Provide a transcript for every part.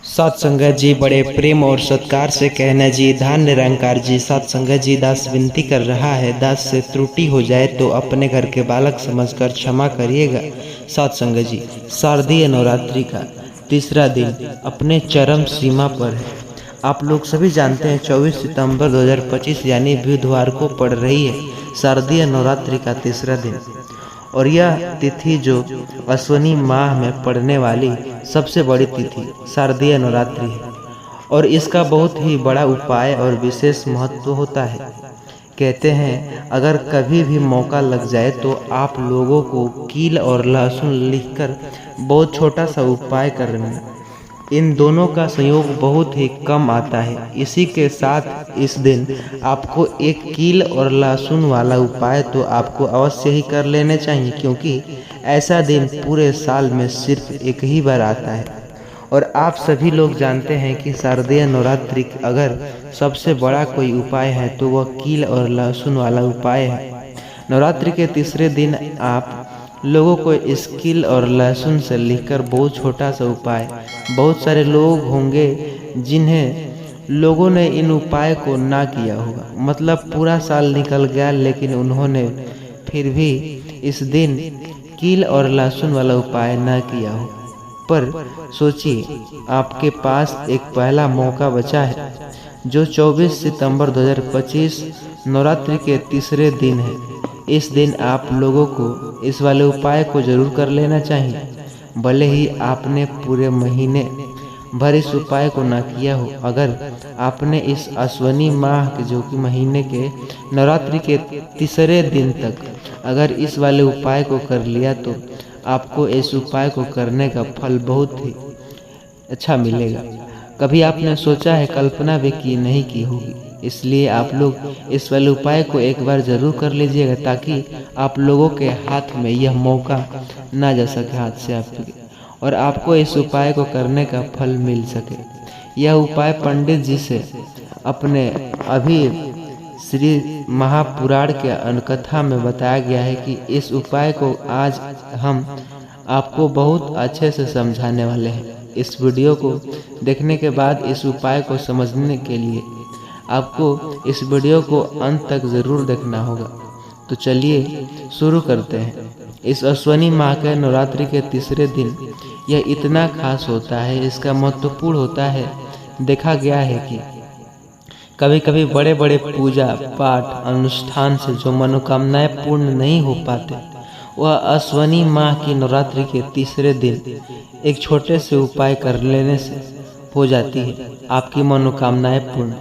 सत संगत जी, बड़े प्रेम और सत्कार से कहना जी, धान निरंकार जी। सत संगत जी, दास विनती कर रहा है, दास से त्रुटि हो जाए तो अपने घर के बालक समझकर क्षमा करिएगा। सत संगत जी, शारदीय नवरात्रि का तीसरा दिन अपने चरम सीमा पर है। आप लोग सभी जानते हैं 24 सितंबर 2025 यानी बुधवार को पड़ रही है शारदीय नवरात्रि का तीसरा दिन। और यह तिथि जो अश्विनी माह में पड़ने वाली सबसे बड़ी तिथि शारदीय नवरात्रि है और इसका बहुत ही बड़ा उपाय और विशेष महत्व होता है। कहते हैं अगर कभी भी मौका लग जाए तो आप लोगों को कील और लहसुन लिखकर बहुत छोटा सा उपाय करना। इन दोनों का संयोग बहुत ही कम आता है। इसी के साथ इस दिन आपको एक कील और लहसुन वाला उपाय तो आपको अवश्य ही कर लेने चाहिए, क्योंकि ऐसा दिन पूरे साल में सिर्फ एक ही बार आता है। और आप सभी लोग जानते हैं कि शारदीय नवरात्रि अगर सबसे बड़ा कोई उपाय है तो वह कील और लहसुन वाला उपाय है। नवरात्रि के तीसरे दिन आप लोगों को इस कील और लहसुन से लिखकर बहुत छोटा सा उपाय, बहुत सारे लोग होंगे जिन्हें लोगों ने इन उपाय को ना किया होगा, मतलब पूरा साल निकल गया लेकिन उन्होंने फिर भी इस दिन कील और लहसुन वाला उपाय ना किया हो। पर सोचिए, आपके पास एक पहला मौका बचा है जो 24 सितंबर 2025 नवरात्रि के तीसरे दिन है। इस दिन आप लोगों को इस वाले उपाय को जरूर कर लेना चाहिए, भले ही आपने पूरे महीने भर इस उपाय को ना किया हो। अगर आपने इस अश्विनी माह के जो कि महीने के नवरात्रि के तीसरे दिन तक अगर इस वाले उपाय को कर लिया तो आपको इस उपाय को करने का फल बहुत ही अच्छा मिलेगा। कभी आपने सोचा है, कल्पना भी की नहीं की होगी। इसलिए आप लोग इस वाले उपाय को एक बार जरूर कर लीजिएगा ताकि आप लोगों के हाथ में यह मौका ना जा सके हाथ से आपके, और आपको इस उपाय को करने का फल मिल सके। यह उपाय पंडित जी से अपने अभी श्री महापुराण के अनुकथा में बताया गया है कि इस उपाय को आज हम आपको बहुत अच्छे से समझाने वाले हैं। इस वीडियो को देखने के बाद इस उपाय को समझने के लिए आपको इस वीडियो को अंत तक ज़रूर देखना होगा। तो चलिए शुरू करते हैं। इस अश्विनी माह के नवरात्रि के तीसरे दिन यह इतना खास होता है, इसका महत्वपूर्ण होता है। देखा गया है कि कभी कभी बड़े बड़े पूजा पाठ अनुष्ठान से जो मनोकामनाएं पूर्ण नहीं हो पाते, वह अश्विनी माह की नवरात्रि के तीसरे दिन एक छोटे से उपाय कर लेने से हो जाती है आपकी मनोकामनाएं पूर्ण।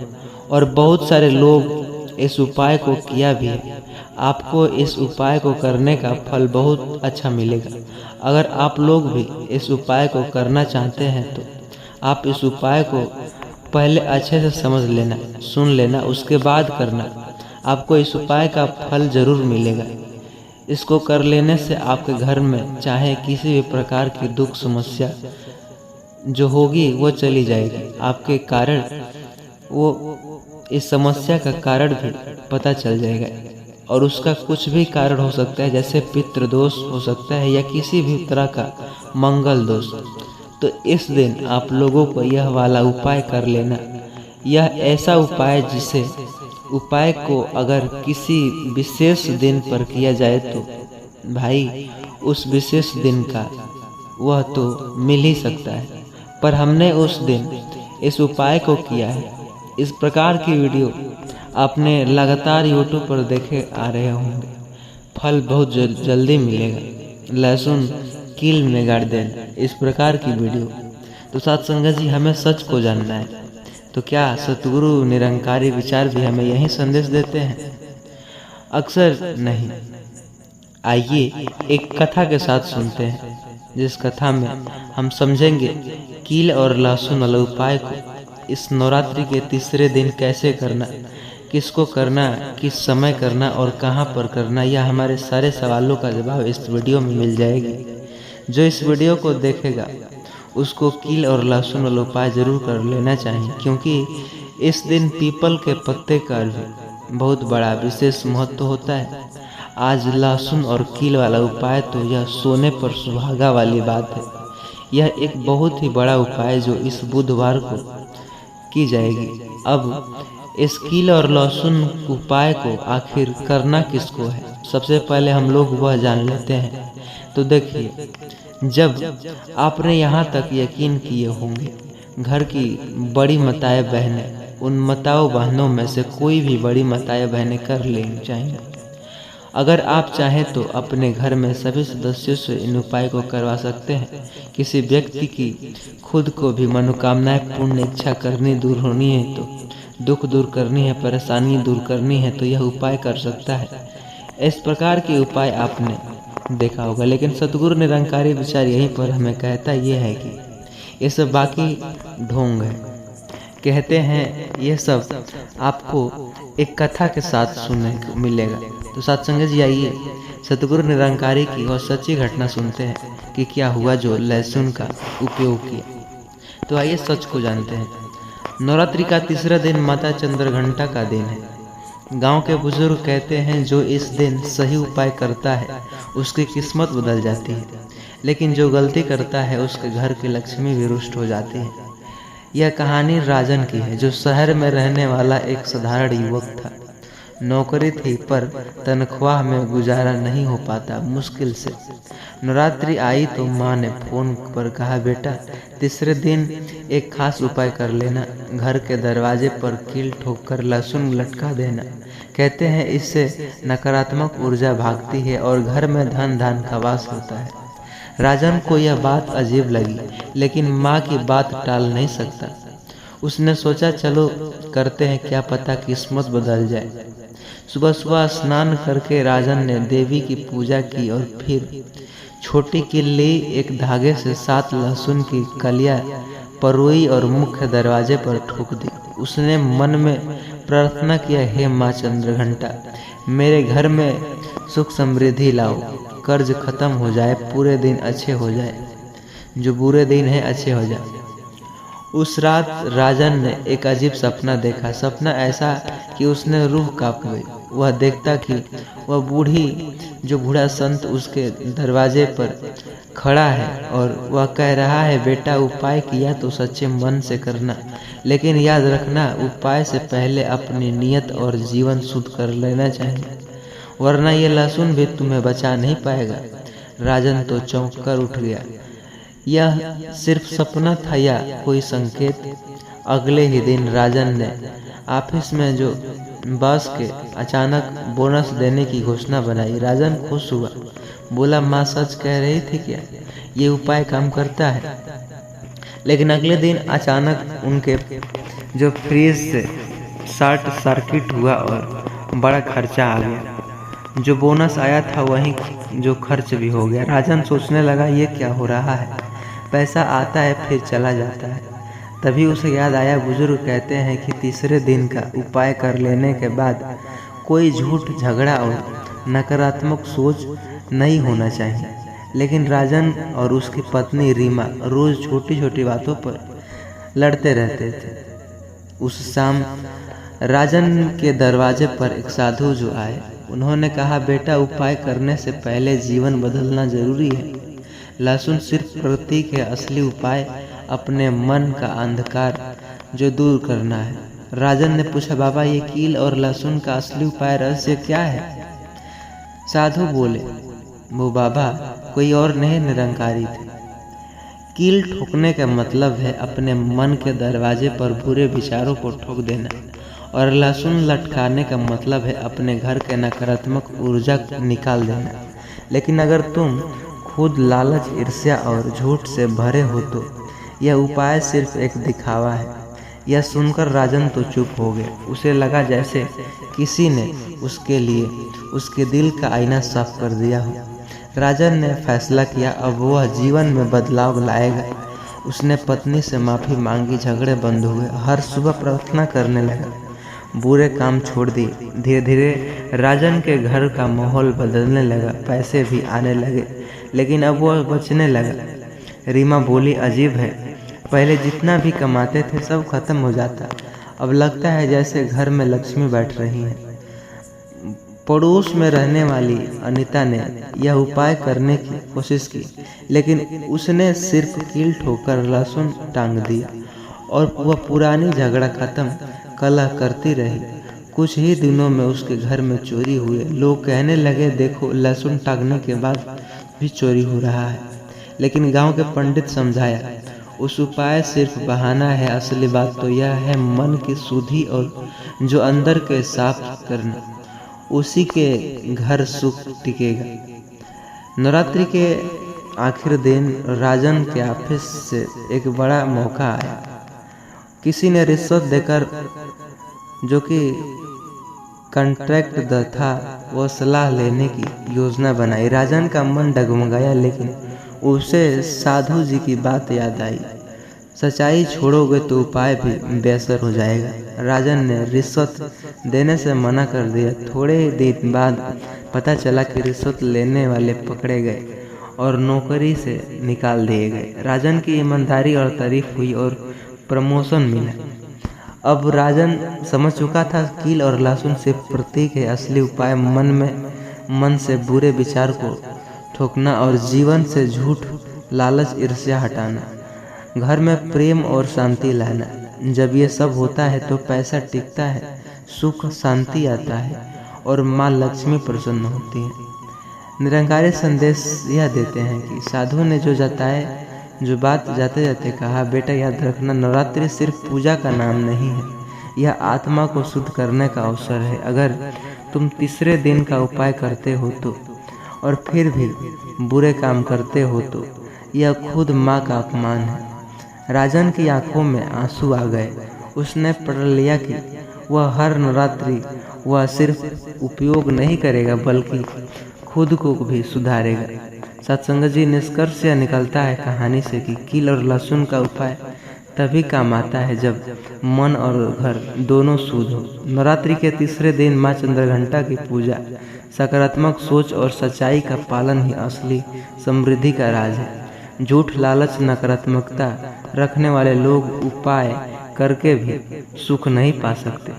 और बहुत सारे लोग इस उपाय को किया भी है। आपको इस उपाय को करने का फल बहुत अच्छा मिलेगा। अगर आप लोग भी इस उपाय को करना चाहते हैं तो आप इस उपाय को पहले अच्छे से समझ लेना, सुन लेना, उसके बाद करना। आपको इस उपाय का फल जरूर मिलेगा। इसको कर लेने से आपके घर में चाहे किसी भी प्रकार की दुख समस्या जो होगी वो चली जाएगी। आपके कारण वो इस समस्या का कारण भी पता चल जाएगा, और उसका कुछ भी कारण हो सकता है, जैसे पितृदोष हो सकता है या किसी भी तरह का मंगल दोष। तो इस दिन आप लोगों को यह वाला उपाय कर लेना। यह ऐसा उपाय जिसे उपाय को अगर किसी विशेष दिन पर किया जाए तो भाई उस विशेष दिन का वह तो मिल ही सकता है, पर हमने उस दिन इस उपाय को किया है। इस प्रकार की वीडियो आपने लगातार YouTube पर देखे आ रहे होंगे। फल बहुत जल्दी मिलेगा। लहसुन कील में गाड़ देना, इस प्रकार की वीडियो। तो साथ संगत जी, हमें सच को जानना है, तो क्या सतगुरु निरंकारी विचार भी हमें यही संदेश देते हैं? अक्सर नहीं। आइए एक कथा के साथ सुनते हैं, जिस कथा में हम समझेंगे कील और लहसुन वाले उपाय को इस नवरात्रि के तीसरे दिन कैसे करना, किसको करना, किस समय करना और कहां पर करना। यह हमारे सारे सवालों का जवाब इस वीडियो में मिल जाएगी। जो इस वीडियो को देखेगा उसको कील और लहसुन वाला उपाय जरूर कर लेना चाहिए, क्योंकि इस दिन पीपल के पत्ते का भी बहुत बड़ा विशेष महत्व होता है। आज लहसुन और कील वाला उपाय तो यह सोने पर सुहागा वाली बात है। यह एक बहुत ही बड़ा उपाय जो इस बुधवार को की जाएगी। अब इस कील और लहसुन उपाय को आखिर करना किसको है, सबसे पहले हम लोग वह जान लेते हैं। तो देखिए, जब आपने यहाँ तक यकीन किए होंगे, घर की बड़ी माताएं बहनें, उन माताओं बहनों में से कोई भी बड़ी माताएं बहनें कर लेनी चाहिए। अगर आप चाहें तो अपने घर में सभी सदस्यों से इन उपाय को करवा सकते हैं। किसी व्यक्ति की खुद को भी मनोकामनाएं पूर्ण इच्छा करनी, दूर होनी है तो दुख दूर करनी है, परेशानी दूर करनी है तो यह उपाय कर सकता है। इस प्रकार के उपाय आपने देखा होगा, लेकिन सतगुरु निरंकारी विचार यहीं पर हमें कहता ये है कि ये सब बाकी ढोंग है। कहते हैं ये सब आपको एक कथा के साथ सुनने को मिलेगा। तो सत्संग जी आइए सतगुरु निरंकारी की और सच्ची घटना सुनते हैं कि क्या हुआ जो लहसुन का उपयोग किया। तो आइए सच को जानते हैं। नवरात्रि का तीसरा दिन माता चंद्रघंटा का दिन है। गांव के बुजुर्ग कहते हैं जो इस दिन सही उपाय करता है उसकी किस्मत बदल जाती है, लेकिन जो गलती करता है उसके घर की लक्ष्मी भी रुष्ट हो जाती है। यह कहानी राजन की है, जो शहर में रहने वाला एक साधारण युवक था। नौकरी थी पर तनख्वाह में गुजारा नहीं हो पाता, मुश्किल से। नवरात्रि आई तो माँ ने फोन पर कहा, बेटा तीसरे दिन एक खास उपाय कर लेना, घर के दरवाजे पर कील ठोक कर लहसुन लटका देना। कहते हैं इससे नकारात्मक ऊर्जा भागती है और घर में धन धान का वास होता है। राजन को यह बात अजीब लगी, लेकिन माँ की बात टाल नहीं सकता। उसने सोचा चलो करते हैं, क्या पता किस्मत बदल जाए। सुबह सुबह स्नान करके राजन ने देवी की पूजा की और फिर छोटी किल्ली एक धागे से 7 लहसुन की कलियां परोई और मुख्य दरवाजे पर ठोक दी। उसने मन में प्रार्थना किया, हे माँ चंद्रघंटा, मेरे घर में सुख समृद्धि लाओ, कर्ज खत्म हो जाए, पूरे दिन अच्छे हो जाए, जो बुरे दिन है अच्छे हो जाए। उस रात राजन ने एक अजीब सपना देखा। सपना ऐसा कि उसने रूह कांप गई। वह देखता कि वह बूढ़ा संत उसके दरवाजे पर खड़ा है और वह कह रहा है, बेटा उपाय किया तो सच्चे मन से करना, लेकिन याद रखना उपाय से पहले अपनी नियत और जीवन शुद्ध कर लेना चाहिए, वरना ये लहसुन भी तुम्हें बचा नहीं पाएगा। राजन तो चौंक कर उठ गया। यह सिर्फ सपना था या कोई संकेत? अगले ही दिन राजन ने ऑफिस में जो बॉस के अचानक बोनस देने की घोषणा बनाई। राजन खुश हुआ, बोला, माँ सच कह रही थी क्या? ये उपाय काम करता है। लेकिन अगले दिन अचानक उनके जो फ्रीज से शॉर्ट सर्किट हुआ और बड़ा खर्चा आ गया। जो बोनस आया था वहीं जो खर्च भी हो गया। राजन सोचने लगा, ये क्या हो रहा है? पैसा आता है फिर चला जाता है। तभी उसे याद आया, बुजुर्ग कहते हैं कि तीसरे दिन का उपाय कर लेने के बाद कोई झूठ, झगड़ा और नकारात्मक सोच नहीं होना चाहिए। लेकिन राजन और उसकी पत्नी रीमा रोज छोटी छोटी बातों पर लड़ते रहते थे। उस शाम राजन के दरवाजे पर एक साधु जो आए, उन्होंने कहा, बेटा उपाय करने से पहले जीवन बदलना जरूरी है। लहसुन सिर्फ प्रतीक है, असली उपाय अपने मन का अंधकार जो दूर करना है। राजन ने पूछा, बाबा ये कील और लहसुन का असली उपाय रहस्य क्या है? साधु बोले, वो बाबा कोई और नहीं निरंकारी थे। कील ठोकने का मतलब है अपने मन के दरवाजे पर बुरे विचारों को ठोक देना, और लहसुन लटकाने का मतलब है अपने घर के नकारात्मक ऊर्जा को निकाल देना। लेकिन अगर तुम खुद लालच, ईर्ष्या और झूठ से भरे हो तो यह उपाय सिर्फ एक दिखावा है। यह सुनकर राजन तो चुप हो गए। उसे लगा जैसे किसी ने उसके लिए उसके दिल का आईना साफ कर दिया हो। राजन ने फैसला किया, अब वह जीवन में बदलाव लाएगा। उसने पत्नी से माफ़ी मांगी, झगड़े बंद हुए, हर सुबह प्रार्थना करने लगा, बुरे काम छोड़ दिए। धीरे धीरे राजन के घर का माहौल बदलने लगा, पैसे भी आने लगे, लेकिन अब वह बचने लगा। रीमा बोली, अजीब है, पहले जितना भी कमाते थे सब खत्म हो जाता, अब लगता है जैसे घर में लक्ष्मी बैठ रही है। पड़ोस में रहने वाली अनीता ने यह उपाय करने की कोशिश की, लेकिन उसने सिर्फ कील ठोकर लहसुन टांग दिया और वह पुरानी झगड़ा खत्म कलह करती रही। कुछ ही दिनों में उसके घर में चोरी हुए। लोग कहने लगे, देखो लहसुन टांगने के बाद भी चोरी हो रहा है। लेकिन गांव के पंडित समझाया, उस उपाय सिर्फ बहाना है, असली बात तो यह है मन की शुद्धि और जो अंदर के साफ करना, उसी के घर सुख टिकेगा। नवरात्रि के आखिर दिन राजन के ऑफिस से एक बड़ा मौका आया। किसी ने रिश्वत देकर, जो कि कॉन्ट्रैक्ट था, वो सलाह लेने की योजना बनाई। राजन का मन डगमगाया, लेकिन उसे साधु जी की बात याद आई। सच्चाई छोड़ोगे तो उपाय भी बेअसर हो जाएगा। राजन ने रिश्वत देने से मना कर दिया। थोड़े दिन बाद पता चला कि रिश्वत लेने वाले पकड़े गए और नौकरी से निकाल दिए गए। राजन की ईमानदारी और तारीफ हुई और प्रमोशन मिला। अब राजन समझ चुका था, कील और लहसुन से प्रतीक है, असली उपाय मन से बुरे विचार को ठोकना और जीवन से झूठ, लालच, ईर्ष्या हटाना, घर में प्रेम और शांति लाना। जब ये सब होता है तो पैसा टिकता है, सुख शांति आता है और माँ लक्ष्मी प्रसन्न होती है। निरंकारी संदेश यह देते हैं कि साधु ने जो बात जाते जाते कहा, बेटा याद रखना, नवरात्रि सिर्फ पूजा का नाम नहीं है, यह आत्मा को शुद्ध करने का अवसर है। अगर तुम तीसरे दिन का उपाय करते हो तो और फिर भी बुरे काम करते हो तो यह खुद माँ का अपमान है। राजन की आंखों में आंसू आ गए। उसने पढ़ लिया कि वह हर नवरात्रि वह सिर्फ उपयोग नहीं करेगा बल्कि खुद को भी सुधारेगा। सत्संग जी, निष्कर्ष यह निकलता है कहानी से कि कील और लहसुन का उपाय तभी काम आता है जब मन और घर दोनों शुद्ध हो। नवरात्रि के तीसरे दिन माँ चंद्रघंटा की पूजा, सकारात्मक सोच और सच्चाई का पालन ही असली समृद्धि का राज है। झूठ, लालच, नकारात्मकता रखने वाले लोग उपाय करके भी सुख नहीं पा सकते।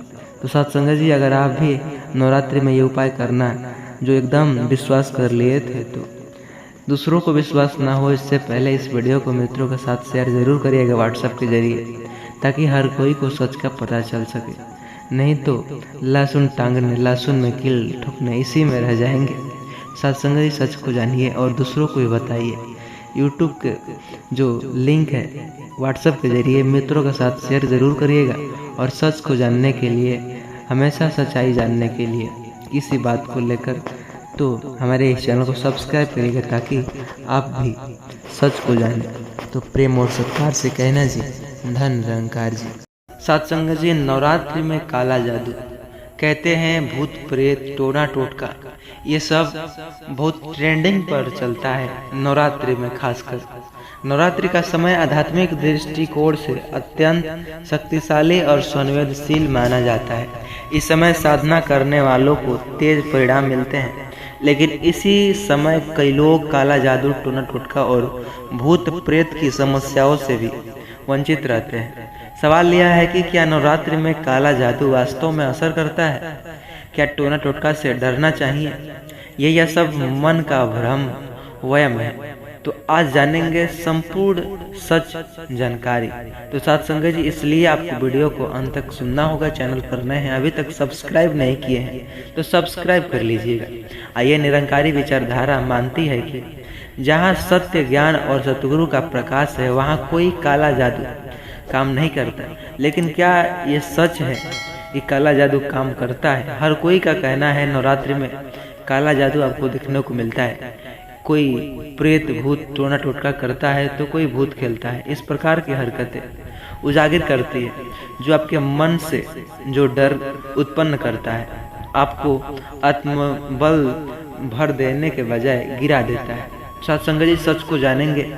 तो सत्संग जी, अगर आप भी नवरात्रि में ये उपाय करना जो एकदम विश्वास कर लिए थे, तो दूसरों को विश्वास ना हो इससे पहले इस वीडियो को मित्रों के साथ शेयर ज़रूर करिएगा व्हाट्सएप के जरिए, ताकि हर कोई को सच का पता चल सके। नहीं तो लहसुन टांगने, लहसुन में कील ठोकने, इसी में रह जाएंगे। सत्संग जी, सच को जानिए और दूसरों को भी बताइए। यूट्यूब के जो लिंक है व्हाट्सएप के जरिए मित्रों के साथ शेयर ज़रूर करिएगा। और सच को जानने के लिए, हमेशा सच्चाई जानने के लिए किसी बात को लेकर, तो हमारे इस चैनल को सब्सक्राइब करिएगा ताकि आप भी सच को जानें। तो प्रेम और सत्कार से कहना जी, धन निरंकार जी। सत्संग जी, नवरात्रि में काला जादू, कहते हैं भूत प्रेत, टोना टोटका, ये सब बहुत ट्रेंडिंग पर चलता है नवरात्रि में। खासकर नवरात्रि का समय आध्यात्मिक दृष्टिकोण से अत्यंत शक्तिशाली और संवेदनशील माना जाता है। इस समय साधना करने वालों को तेज परिणाम मिलते हैं, लेकिन इसी समय कई लोग काला जादू, टोना टोटका और भूत प्रेत की समस्याओं से भी वंचित रहते हैं। सवाल यह है कि क्या नवरात्रि में काला जादू वास्तव में असर करता है? क्या टोना टोटका से डरना चाहिए? यह सब मन का भ्रम, वहम है। तो आज जानेंगे संपूर्ण सच जानकारी। तो सत्संग जी, इसलिए आपको वीडियो को अंत तक सुनना होगा। चैनल पर नए हैं, अभी तक सब्सक्राइब नहीं किए हैं तो सब्सक्राइब कर लीजिएगा। आइए, निरंकारी विचारधारा मानती है कि जहाँ सत्य, ज्ञान और सतगुरु का प्रकाश है, वहाँ कोई काला जादू काम नहीं करता। लेकिन क्या ये सच है कि काला जादू काम करता है? हर कोई का कहना है नवरात्रि में काला जादू आपको देखने को मिलता है। कोई प्रेत, भूत, टोना टोटका करता है तो कोई भूत खेलता है। इस प्रकार की हरकतें उजागर करती है जो आपके मन से जो डर उत्पन्न करता है, आपको आत्मबल भर देने के बजाय गिरा देता है। सत्संग जी, सच को जानेंगे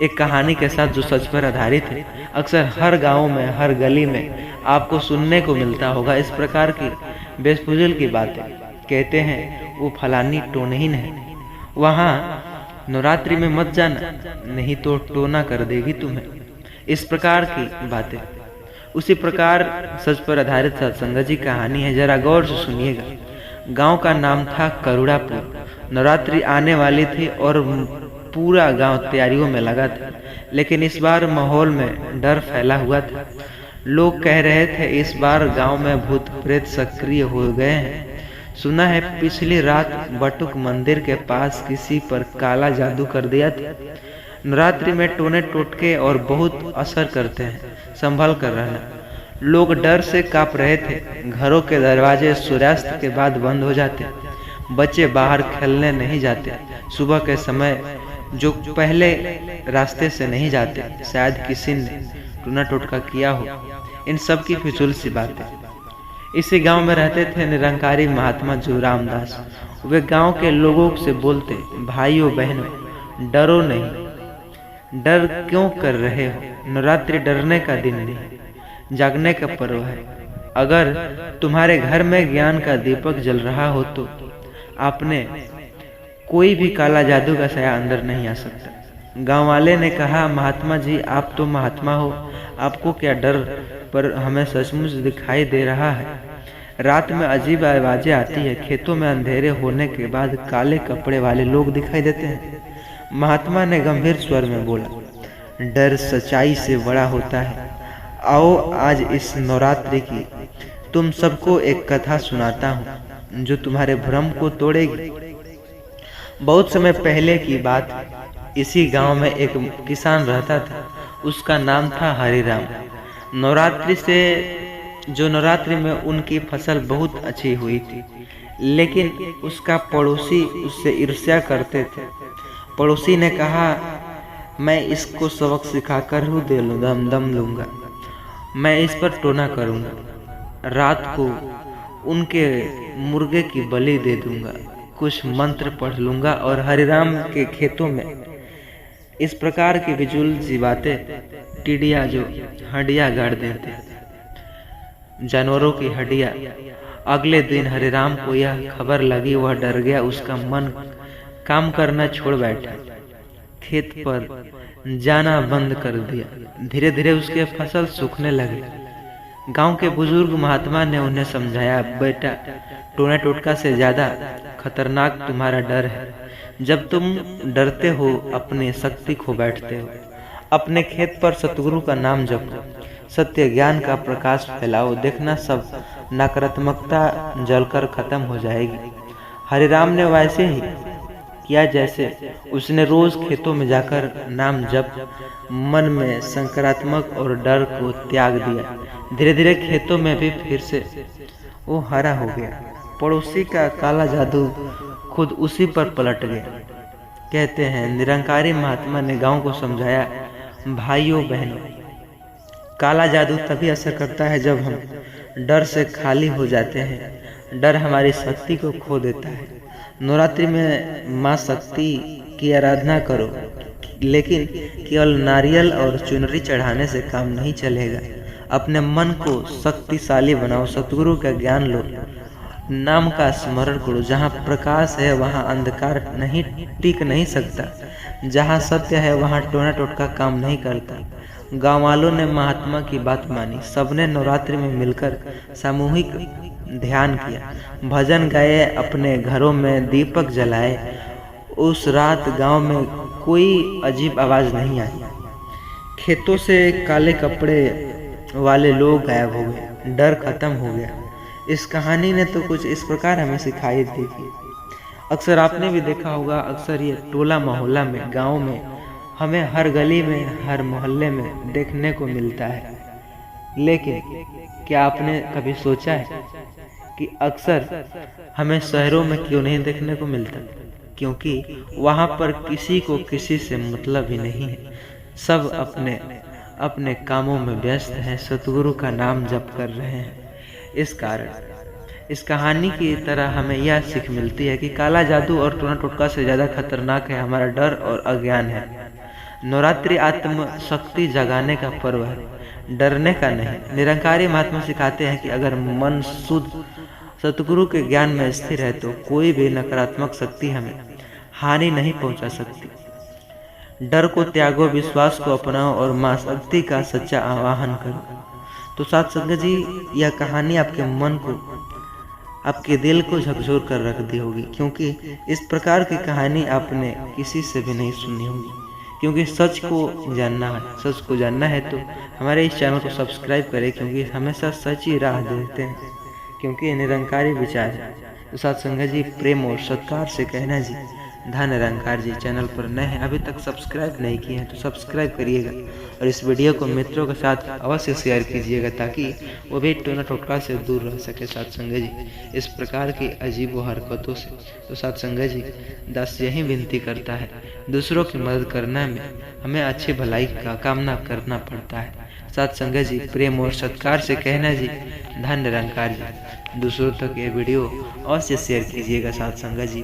एक कहानी के साथ जो सच पर आधारित है। अक्सर हर गांव में, हर गली में आपको सुनने को मिलता होगा इस प्रकार की बेफिजूल की बातें। कहते हैं वो फलानी टोनहीन है, वहाँ नवरात्रि में मत जाना, नहीं तो टोना कर देगी तुम्हें। इस प्रकार की बातें। उसी प्रकार सच पर आधारित सत्संग जी कहानी है, जरा गौर से सुनिएगा। गांव का नाम था करुड़ापुर। नवरात्रि आने वाली थी और पूरा गांव तैयारियों में लगा था, लेकिन इस बार माहौल में डर फैला हुआ था। लोग कह रहे थे इस बार गांव में भूत प्रेत सक्रिय हो गए हैं। सुना है पिछली रात बटुक मंदिर के पास किसी पर काला जादू कर दिया था। नवरात्रि में टोने टोटके और बहुत असर करते हैं, संभल कर रहना। लोग डर से कांप रहे थे। घरों के दरवाजे सूर्यास्त के बाद बंद हो जाते, बच्चे बाहर खेलने नहीं जाते। सुबह के समय जो पहले रास्ते से नहीं जाते, शायद किसी ने टोना टोटका किया हो। इन सब की फिजूल सी बातें। इसी गांव में रहते थे निरंकारी महात्मा जोराम दास। वे गांव के लोगों से बोलते, भाइयों बहनों, डरो नहीं। डर क्यों कर रहे हो? नवरात्रि डरने का दिन नहीं, जागने का पर्व है। अगर तुम्हारे घर में ज्ञान का दीपक जल रहा हो तो आपने कोई भी काला जादू का साया अंदर नहीं आ सकता। गांव वाले ने कहा, महात्मा जी आप तो महात्मा हो, आपको क्या डर? पर हमें सचमुच दिखाई दे रहा है। रात में अजीब आवाजें आती है। खेतों में अंधेरे होने के बाद काले कपड़े वाले लोग दिखाई देते हैं। महात्मा ने गंभीर स्वर में बोला, डर सच्चाई से बड़ा होता है। आओ आज इस नवरात्रि की तुम सबको एक कथा सुनाता हूँ जो तुम्हारे भ्रम को तोड़ेगी। बहुत समय पहले की बात, इसी गांव में एक किसान रहता था। उसका नाम था हरिराम। नवरात्रि में उनकी फसल बहुत अच्छी हुई थी, लेकिन उसका पड़ोसी उससे ईर्ष्या करते थे। पड़ोसी ने कहा, मैं इसको सबक सिखाकर हूँ दम लूंगा। मैं इस पर टोना करूंगा। रात को उनके मुर्गे की बलि दे दूंगा, कुछ मंत्र पढ़ लूंगा और हरिराम के खेतों में इस प्रकार की फिजूल सी बातें, टिड्डियाँ जो हड्डियाँ गाड़ देते, जानवरों की हड्डियाँ। अगले दिन हरिराम को यह खबर लगी, वह डर गया। उसका मन काम करना छोड़ बैठा, खेत पर जाना बंद कर दिया। धीरे धीरे उसके फसल सूखने लगे। गांव के बुजुर्ग महात्मा ने उन्हें समझाया, बेटा टोना टोटका से ज्यादा खतरनाक तुम्हारा डर है। जब तुम डरते हो अपनी शक्ति खो बैठते हो। अपने खेत पर सतगुरु का नाम जपो, सत्य ज्ञान का प्रकाश फैलाओ, देखना सब नकारात्मकता जलकर खत्म हो जाएगी। हरिराम ने वैसे ही किया जैसे उसने रोज खेतों में जाकर नाम जप, मन में सकारात्मक और डर को त्याग दिया। धीरे धीरे खेतों में भी फिर से वो हरा हो गया। पड़ोसी का काला जादू खुद उसी पर पलट गया। कहते हैं निरंकारी महात्मा ने गांव को समझाया, भाइयों बहनों, काला जादू तभी असर करता है जब हम डर से खाली हो जाते हैं। डर हमारी शक्ति को खो देता है। नवरात्रि में माँ शक्ति की आराधना करो, लेकिन केवल नारियल और चुनरी चढ़ाने से काम नहीं चलेगा। अपने मन को शक्तिशाली बनाओ, सतगुरु का ज्ञान लो, नाम का स्मरण करो। जहाँ प्रकाश है वहाँ अंधकार नहीं टिक नहीं सकता। जहाँ सत्य है वहाँ टोना टोटका काम नहीं करता। गाँव वालों ने महात्मा की बात मानी। सबने नवरात्रि में मिलकर सामूहिक ध्यान किया, भजन गाए, अपने घरों में दीपक जलाए। उस रात गांव में कोई अजीब आवाज नहीं आई। खेतों से काले कपड़े वाले लोग गायब हो गए, डर खत्म हो गया। इस कहानी ने तो कुछ इस प्रकार हमें सिखाई दी थी। अक्सर आपने भी देखा होगा, अक्सर ये टोला मोहल्ला में, गांव में, हमें हर गली में, हर मोहल्ले में देखने को मिलता है। लेकिन क्या आपने कभी सोचा है कि अक्सर हमें शहरों में क्यों नहीं देखने को मिलता? क्योंकि वहाँ पर किसी को किसी से मतलब ही नहीं है। सब अपने अपने कामों में व्यस्त हैं, सतगुरु का नाम जप कर रहे हैं। इस कारण इस कहानी की तरह हमें यह सीख मिलती है कि काला जादू और टोना टोटका से ज़्यादा खतरनाक है हमारा डर और अज्ञान है। नवरात्रि आत्म शक्ति जगाने का पर्व है, डरने का नहीं। निरंकारी महात्मा सिखाते हैं कि अगर मन शुद्ध सतगुरु के ज्ञान में स्थिर है तो कोई भी नकारात्मक शक्ति हमें हानि नहीं पहुंचा सकती। डर को त्यागो, विश्वास को अपनाओ और मां शक्ति का सच्चा आवाहन करो। तो साथ संगत जी, यह कहानी आपके मन को आपके दिल को झकझोर कर रख दी होगी, क्योंकि इस प्रकार की कहानी आपने किसी से भी नहीं सुनी होगी। क्योंकि सच को जानना है तो हमारे इस चैनल को सब्सक्राइब करें, क्योंकि हमेशा सच ही राह देते हैं, क्योंकि निरंकारी विचार है। तो साथ संगत जी, प्रेम और सत्कार से कहना जी, धन निरंकार जी। चैनल पर नए हैं, अभी तक सब्सक्राइब नहीं किए हैं तो सब्सक्राइब करिएगा और इस वीडियो को मित्रों के साथ अवश्य शेयर कीजिएगा, ताकि वो भी टोना टोटका से दूर रह सके। साथ संगत जी, इस प्रकार की अजीब हरकतों से। तो साथ संगत जी, दास यही विनती करता है, दूसरों की मदद करने में हमें अच्छी भलाई का कामना करना पड़ता है। साथ संगत जी, प्रेम और सत्कार से कहना जी, धन निरंकार जी। दूसरों तक ये वीडियो अवश्य शेयर कीजिएगा साथ संगत जी।